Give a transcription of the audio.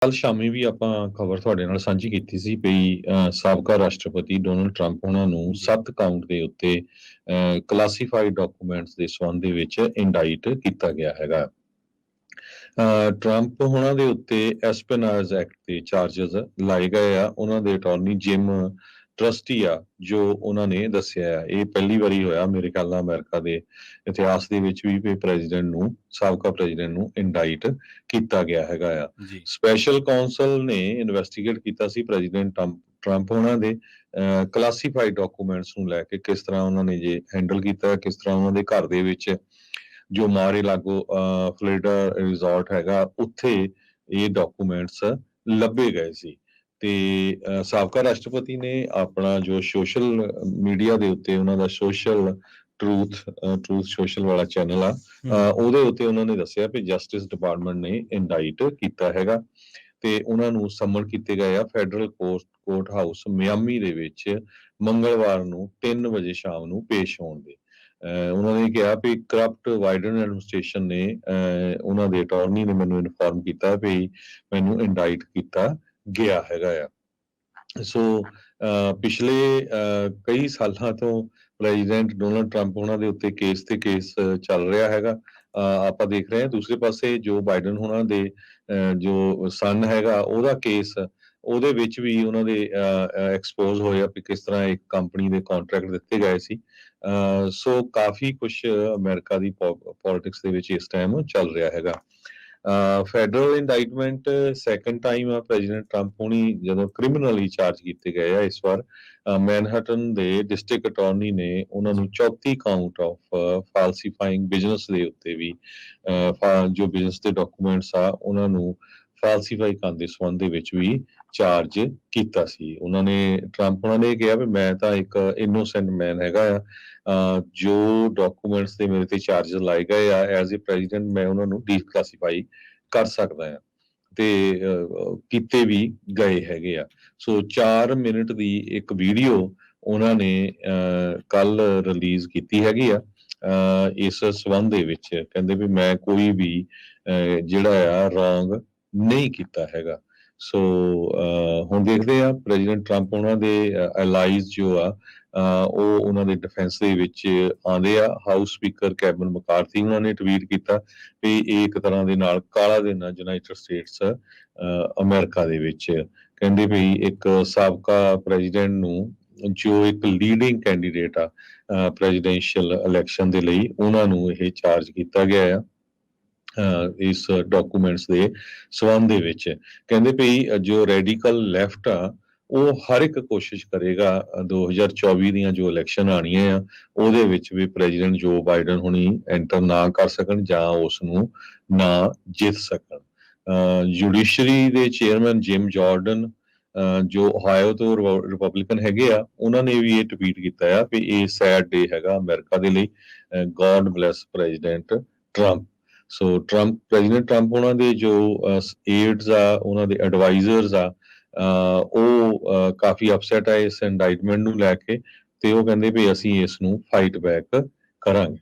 ਕੱਲ ਸ਼ਾਮੀ ਵੀ ਆਪਾਂ ਖਬਰ ਤੁਹਾਡੇ ਨਾਲ ਸਾਂਝੀ ਕੀਤੀ ਸੀ ਵੀ ਸਾਬਕਾ ਰਾਸ਼ਟਰਪਤੀ ਡੋਨਲਡ ਟਰੰਪ ਉਹਨਾਂ ਨੂੰ ਜੀ। 7 ਕਾਊਂਟ ਦੇ ਉੱਤੇ ਕਲਾਸੀਫਾਈਡ ਡਾਕੂਮੈਂਟਸ ਦੇ ਸੰਬੰਧ ਦੇ ਵਿੱਚ ਇੰਡਾਈਟ ਕੀਤਾ ਗਿਆ ਹੈਗਾ। ਟਰੰਪ ਉਹਨਾਂ ਦੇ ਉੱਤੇ ਐਸਪੀਨਾਜ ਐਕਟ ਦੇ ਚਾਰजेस ਲਾਏ ਗਏ ਆ। ਉਹਨਾਂ ਦੇ ਅਟਾਰਨੀ ਜਿਮ ਟਰਸਟੀ ਆ ਜੋ ਉਹਨਾਂ ਨੇ ਦੱਸਿਆ ਆ। ਇਹ ਪਹਿਲੀ ਵਾਰੀ ਹੋਇਆ ਮੇਰੇ ਖਿਆਲ ਨਾਲ ਅਮਰੀਕਾ ਦੇ ਇਤਿਹਾਸ ਦੇ ਵਿੱਚ ਵੀ ਪ੍ਰੈਜ਼ੀਡੈਂਟ ਨੂੰ ਸਾਬਕਾ ਪ੍ਰੈਜ਼ੀਡੈਂਟ ਨੂੰ ਇੰਡਾਈਟ ਕੀਤਾ ਗਿਆ ਹੈਗਾ ਆ। ਜੀ। ਸਪੈਸ਼ਲ ਕਾਉਂਸਲ ਨੇ ਇਨਵੈਸਟੀਗੇਟ ਕੀਤਾ ਸੀ ਪ੍ਰੈਜ਼ੀਡੈਂਟ ਟਰੰਪ ਉਹਨਾਂ ਦੇ ਕਲਾਸੀਫਾਈਡ ਡਾਕੂਮੈਂਟਸ ਨੂੰ ਲੈ ਕੇ ਕਿਸ ਤਰ੍ਹਾਂ ਉਹਨਾਂ ਨੇ ਜੇ ਹੈਂਡਲ ਕੀਤਾ, ਕਿਸ ਤਰ੍ਹਾਂ ਉਹਨਾਂ ਦੇ ਘਰ ਦੇ ਵਿੱਚ ਜੋ ਮਾਰੇ ਲਾਗੋ ਫਲੋਰੀਡਾ ਰਿਜ਼ੋਰਟ ਹੈਗਾ ਉੱਥੇ ਇਹ ਡਾਕੂਮੈਂਟਸ ਲੱਭੇ ਗਏ ਸੀ। ਤੇ ਸਾਬਕਾ ਰਾਸ਼ਟਰਪਤੀ ਨੇ ਆਪਣਾ ਜੋ ਸੋਸ਼ਲ ਮੀਡੀਆ ਦੇ ਉੱਤੇ ਉਹਨਾਂ ਦਾ ਸੋਸ਼ਲ ਟਰੂਥ ਸੋਸ਼ਲ ਵਾਲਾ ਚੈਨਲ ਆ ਉਹਦੇ ਉੱਤੇ ਉਹਨਾਂ ਨੇ ਦੱਸਿਆ ਵੀ ਜਸਟਿਸ ਡਿਪਾਰਟਮੈਂਟ ਨੇ ਇੰਡਾਈਟ ਕੀਤਾ ਹੈਗਾ ਤੇ ਉਹਨਾਂ ਨੂੰ ਸਮਨ ਕੀਤੇ ਗਏ ਆ ਫੈਡਰਲ ਕੋਰਟ ਹਾਊਸ ਮਿਆਮੀ ਦੇ ਵਿੱਚ ਮੰਗਲਵਾਰ ਨੂੰ 3 ਵਜੇ ਸ਼ਾਮ ਨੂੰ ਪੇਸ਼ ਹੋਣ ਦੇ। ਉਹਨਾਂ ਨੇ ਕਿਹਾ ਵੀ ਕਰਪਟ ਵਾਈਡਨ ਐਡਮਿਨਿਸਟ੍ਰੇਸ਼ਨ ਨੇ ਉਹਨਾਂ ਦੇ ਅਟਾਰਨੀ ਨੇ ਮੈਨੂੰ ਇਨਫੋਰਮ ਕੀਤਾ ਵੀ ਮੈਨੂੰ ਇੰਡਾਈਟ ਕੀਤਾ ਗਿਆ ਹੈਗਾ ਆ। ਸੋ ਪਿਛਲੇ ਕਈ ਸਾਲਾਂ ਤੋਂ ਪ੍ਰੈਜ਼ੀਡੈਂਟ ਡੋਨਲਡ ਟਰੰਪ ਉਹਨਾਂ ਦੇ ਉੱਤੇ ਕੇਸ ਤੇ ਕੇਸ ਚੱਲ ਰਿਹਾ ਹੈਗਾ। ਆਪਾਂ ਦੇਖ ਰਹੇ ਹਾਂ ਦੂਸਰੇ ਪਾਸੇ ਜੋ ਬਾਈਡਨ ਉਹਨਾਂ ਦੇ ਜੋ ਸਨ ਹੈਗਾ ਉਹਦਾ ਕੇਸ ਉਹਦੇ ਵਿੱਚ ਵੀ ਉਹਨਾਂ ਦੇ ਐਕਸਪੋਜ਼ ਹੋਇਆ ਵੀ ਕਿਸ ਤਰ੍ਹਾਂ ਇੱਕ ਕੰਪਨੀ ਦੇ ਕੰਟਰੈਕਟ ਦਿੱਤੇ ਗਏ ਸੀ। ਸੋ ਕਾਫੀ ਕੁਝ ਅਮਰੀਕਾ ਦੀ ਪੋਲਿਟਿਕਸ ਦੇ ਵਿੱਚ ਇਸ ਟਾਈਮ ਚੱਲ ਰਿਹਾ ਹੈਗਾ। ਫੈਡਰਲ ਇੰਡਾਈਟਮੈਂਟ ਸੈਕੰਡ ਟਾਈਮ ਆ ਪ੍ਰੈਜ਼ੀਡੈਂਟ ਟਰੰਪ ਹੁਣੀ ਜਦੋਂ ਕ੍ਰਿਮੀਨਲੀ ਚਾਰਜ ਕੀਤੇ ਗਏ ਆ। ਇਸ ਵਾਰ ਮੈਨਹਟਨ ਦੇ ਡਿਸਟ੍ਰਿਕਟ ਅਟਾਰਨੀ ਨੇ ਉਹਨਾਂ ਨੂੰ 34 ਕਾਊਂਟ ਆਫ ਫਾਲਸੀਫਾਈਂਗ ਬਿਜ਼ਨਸ ਦੇ ਉੱਤੇ ਵੀ ਜੋ ਬਿਜ਼ਨਸ ਦੇ ਡਾਕੂਮੈਂਟਸ ਆ ਉਹਨਾਂ ਨੂੰ ਫਾਲਸੀਫਾਈ ਕਰਨ ਦੇ ਸੰਬੰਧ ਦੇ ਵਿੱਚ ਵੀ ਚਾਰਜ ਕੀਤਾ ਸੀ। ਉਹਨਾਂ ਨੇ ਟਰੰਪ ਉਹਨਾਂ ਨੇ ਕਿਹਾ ਵੀ ਮੈਂ ਤਾਂ ਇੱਕ ਇਨੋਸੈਂਟ ਮੈਨ ਹੈਗਾ ਆ। ਜੋ ਡਾਕੂਮੈਂਟਸ ਦੇ ਮੇਰੇ ਤੇ ਚਾਰजेस ਲਾਏ ਗਏ ਆ ਐਜ਼ ਅ ਪ੍ਰੈਜ਼ੀਡੈਂਟ ਮੈਂ ਉਹਨਾਂ ਨੂੰ ਡੀਕਲਾਸੀਫਾਈ ਕਰ ਸਕਦਾ ਆ ਤੇ ਕੀਤੇ ਵੀ ਗਏ ਹੈਗੇ ਆ। ਸੋ 4 ਮਿੰਟ ਦੀ ਇੱਕ ਵੀਡੀਓ ਉਹਨਾਂ ਨੇ ਕੱਲ ਰਿਲੀਜ਼ ਕੀਤੀ ਹੈਗੀ ਆ ਇਸ ਸੰਬੰਧ ਦੇ ਵਿੱਚ। ਕਹਿੰਦੇ ਵੀ ਮੈਂ ਕੋਈ ਵੀ ਜਿਹੜਾ ਆ ਰੋਂਗ ਨਹੀਂ ਕੀਤਾ ਹੈਗਾ। ਸੋ ਹੁਣ ਦੇਖਦੇ ਆ ਪ੍ਰੈਜ਼ੀਡੈਂਟ ਟਰੰਪ ਉਹਨਾਂ ਦੇ ਅਲਾਈਜ਼ ਜੋ ਆ ਉਹ ਉਹਨਾਂ ਦੇ ਡਿਫੈਂਸ ਦੇ ਵਿੱਚ ਆਉਂਦੇ ਆ। ਹਾਊਸ ਸਪੀਕਰ ਕੈਵਿਨ ਮਕਾਰਥੀ ਉਹਨਾਂ ਨੇ ਟਵੀਟ ਕੀਤਾ ਵੀ ਇਹ ਇੱਕ ਤਰ੍ਹਾਂ ਦੇ ਨਾਲ ਕਾਲਾ ਦਿਨ ਆ ਯੂਨਾਈਟਿਡ ਸਟੇਟਸ ਅਮਰੀਕਾ ਦੇ ਵਿੱਚ। ਕਹਿੰਦੇ ਵੀ ਇੱਕ ਸਾਬਕਾ ਪ੍ਰੈਜ਼ੀਡੈਂਟ ਨੂੰ ਜੋ ਇੱਕ ਲੀਡਿੰਗ ਕੈਂਡੀਡੇਟ ਆ ਪ੍ਰੈਜ਼ੀਡੈਂਸ਼ੀਅਲ ਇਲੈਕਸ਼ਨ ਦੇ ਲਈ ਉਹਨਾਂ ਨੂੰ ਇਹ ਚਾਰਜ ਕੀਤਾ ਗਿਆ ਆ ਇਸ ਡਾਕੂਮੈਂਟਸ ਦੇ ਸੰਬੰਧ ਦੇ ਵਿੱਚ। ਕਹਿੰਦੇ ਵੀ ਜੋ ਰੈਡੀਕਲ ਲੈਫਟ ਆ ਉਹ ਹਰ ਇੱਕ ਕੋਸ਼ਿਸ਼ ਕਰੇਗਾ 2024 ਦੀਆਂ ਜੋ ਇਲੈਕਸ਼ਨ ਆਣੀਆਂ ਆ ਉਹਦੇ ਵਿੱਚ ਵੀ ਪ੍ਰੈਜ਼ੀਡੈਂਟ ਜੋ ਬਾਈਡਨ ਹੁਣੀ ਐਂਟਰ ਨਾ ਕਰ ਸਕਣ ਜਾਂ ਉਸ ਨੂੰ ਨਾ ਜਿੱਤ ਸਕਣ। ਜੁਡੀਸ਼ਰੀ ਦੇ ਚੇਅਰਮੈਨ ਜਿਮ ਜਾਰਡਨ ਜੋ ਓਹਾਇਓ ਤੋਂ ਰਿਪਬਲਿਕਨ ਹੈਗੇ ਆ ਉਹਨਾਂ ਨੇ ਵੀ ਇਹ ਟਵੀਟ ਕੀਤਾ ਆ ਵੀ ਇਹ ਸੈਡ ਡੇ ਹੈਗਾ ਅਮਰੀਕਾ ਦੇ ਲਈ। God bless president Trump. So president Trump ਉਹਨਾਂ ਦੇ ਜੋ ਏਡਸ ਆ ਉਹਨਾਂ ਦੇ ਐਡਵਾਈਜ਼ਰਸ ਆ ਉਹ ਕਾਫੀ ਅਪਸੈਟ ਆ ਇਸ ਇੰਡਾਈਟਮੈਂਟ ਨੂੰ ਲੈ ਕੇ ਤੇ ਉਹ ਕਹਿੰਦੇ ਵੀ ਅਸੀਂ ਇਸ ਨੂੰ ਫਾਈਟ ਬੈਕ ਕਰਾਂਗੇ।